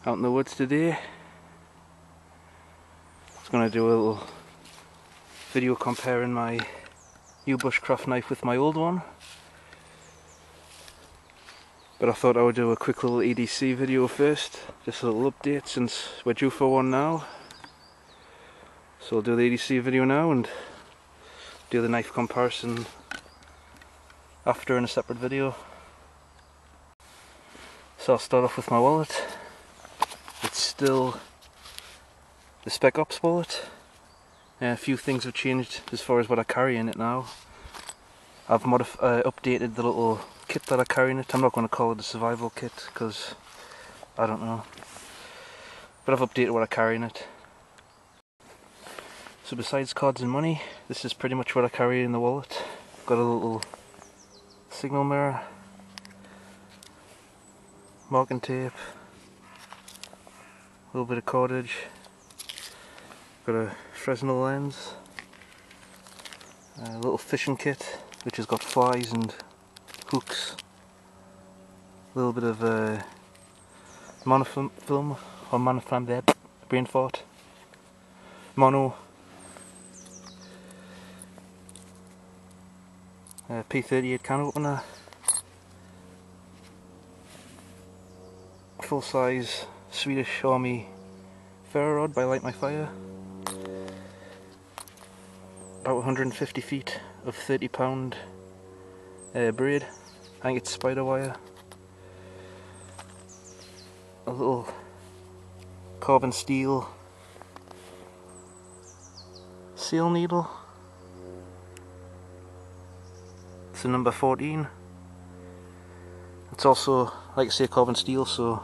Out in the woods today. I was going to do a little video comparing my new bushcraft knife with my old one, but I thought I would do a quick little EDC video first, just a little update since we're due for one now. So I'll do the EDC video now and do the knife comparison after in a separate video. So I'll start off with my wallet. It's still the Spec Ops wallet. A few things have changed as far as what I carry in it now. I've updated the little kit that I carry in it. I'm not going to call it a survival kit because I don't know. But I've updated what I carry in it. So besides cards and money, this is pretty much what I carry in the wallet. Got a little signal mirror, marking tape, a little bit of cordage, got a Fresnel lens, a little fishing kit which has got flies and hooks, a little bit of monofilm or monofilm there, brain fart, mono, P38 can opener, full size Swedish Army ferro rod by Light My Fire, about 150 feet of 30-pound braid. I think it's spider wire. A little carbon steel seal needle. It's a number 14. It's also, like I say, carbon steel, so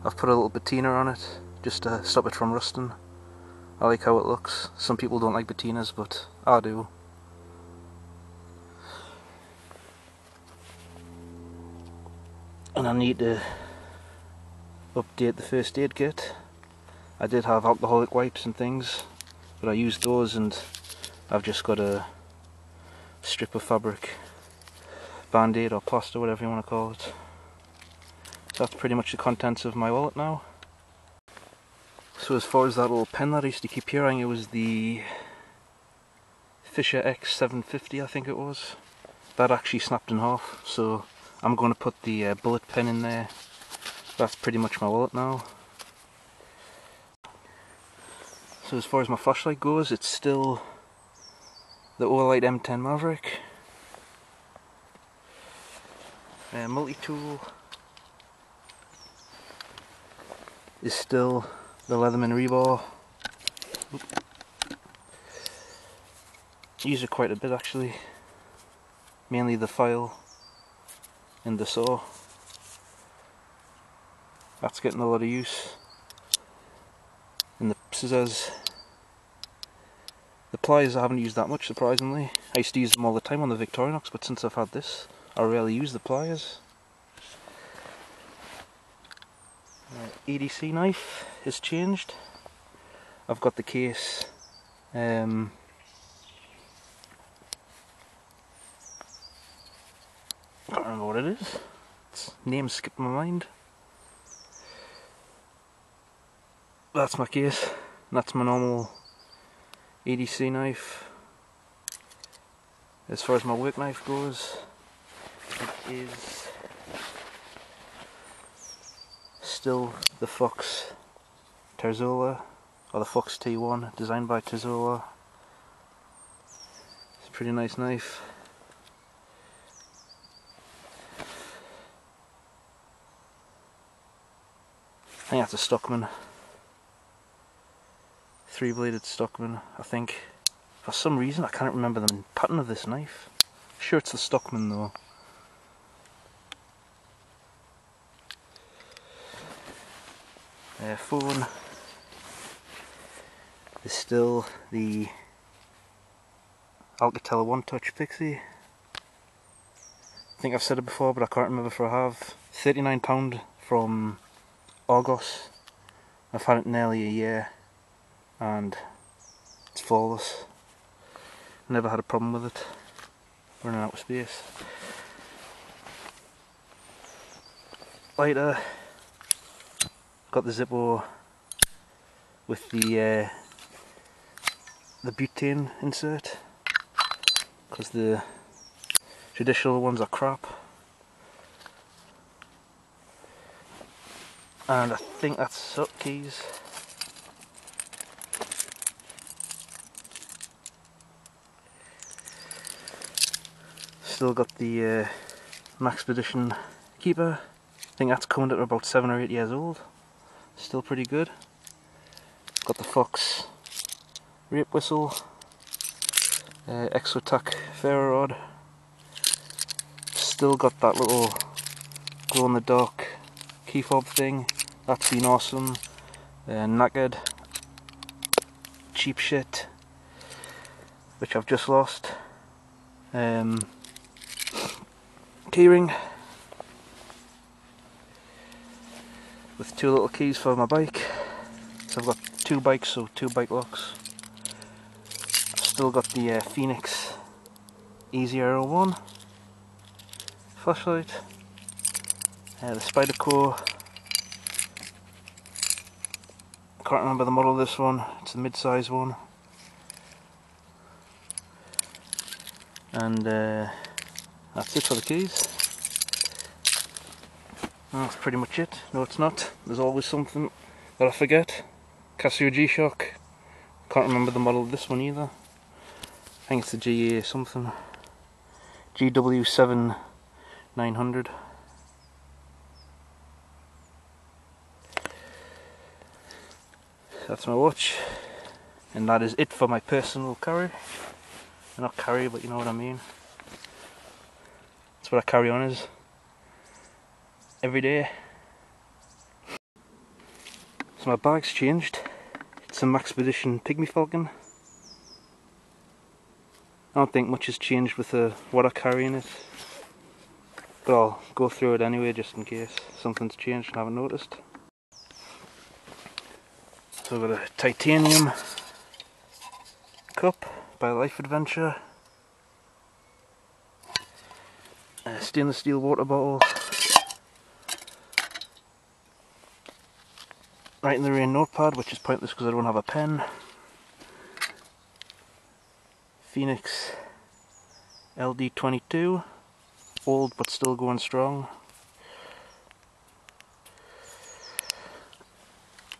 I've put a little patina on it just to stop it from rusting. I like how it looks. Some people don't like patinas, but I do. And I need to update the first aid kit. I did have alcoholic wipes and things, but I used those and I've just got a strip of fabric, band-aid or plaster, whatever you want to call it. So that's pretty much the contents of my wallet now. So as far as that little pen that I used to keep here, I think it was the Fisher X750, I think it was. That actually snapped in half, so I'm going to put the bullet pen in there. That's pretty much my wallet now. So as far as my flashlight goes, it's still the Olight M10 Maverick. Multi-tool is still the Leatherman rebar. Use it quite a bit actually, mainly the file and the saw. That's getting a lot of use. And the scissors, the pliers I haven't used that much, surprisingly. I used to use them all the time on the Victorinox, but since I've had this I rarely use the pliers. EDC knife has changed. I've got the case, can't remember what it is. Its name skipped my mind. That's my case. That's my normal EDC knife. As far as my work knife goes, it is still the Fox Terzola, or the Fox T1, designed by Terzola. It's a pretty nice knife. I think that's a Stockman. 3-bladed Stockman, I think. For some reason I can't remember the pattern of this knife. Sure it's the Stockman though. Phone is still the Alcatel One Touch Pixie. I think I've said it before, but I can't remember if I have. £39 from Argos. I've had it nearly a year and it's flawless. Never had a problem with it. Running out of space. Lighter got the Zippo with the butane insert, because the traditional ones are crap. And I think that's up keys. Still got the Maxpedition keeper. I think that's coming at about 7 or 8 years old. Still pretty good. Got the Fox rape whistle, Exotac ferro rod. Still got that little glow in the dark key fob thing. That's been awesome. Knackered, cheap shit, which I've just lost. Keyring with 2 little keys for my bike. So I've got 2 bikes, so 2 bike locks. I've still got the Phoenix E01 flashlight, the Spyderco. Can't remember the model of this one. It's the mid-size one. And that's it for the keys. That's pretty much it. No, it's not. There's always something that I forget. Casio G-Shock. Can't remember the model of this one either. I think it's the GA something. GW7 900. That's my watch. And that is it for my personal carry. Not carry, but you know what I mean. That's what I carry on as every day. So my bag's changed. It's a Maxpedition Pygmy Falcon. I don't think much has changed with what I carry in it, but I'll go through it anyway just in case something's changed and I haven't noticed. So I've got a titanium cup by Life Adventure, a stainless steel water bottle, Write in the Rain notepad, which is pointless because I don't have a pen, Phoenix LD22, old but still going strong,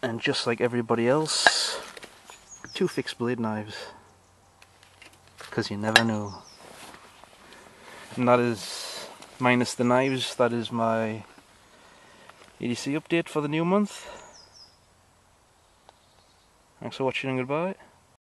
and just like everybody else, 2 fixed blade knives, because you never know. And that is, minus the knives, that is my EDC update for the new month. Thanks for watching and goodbye.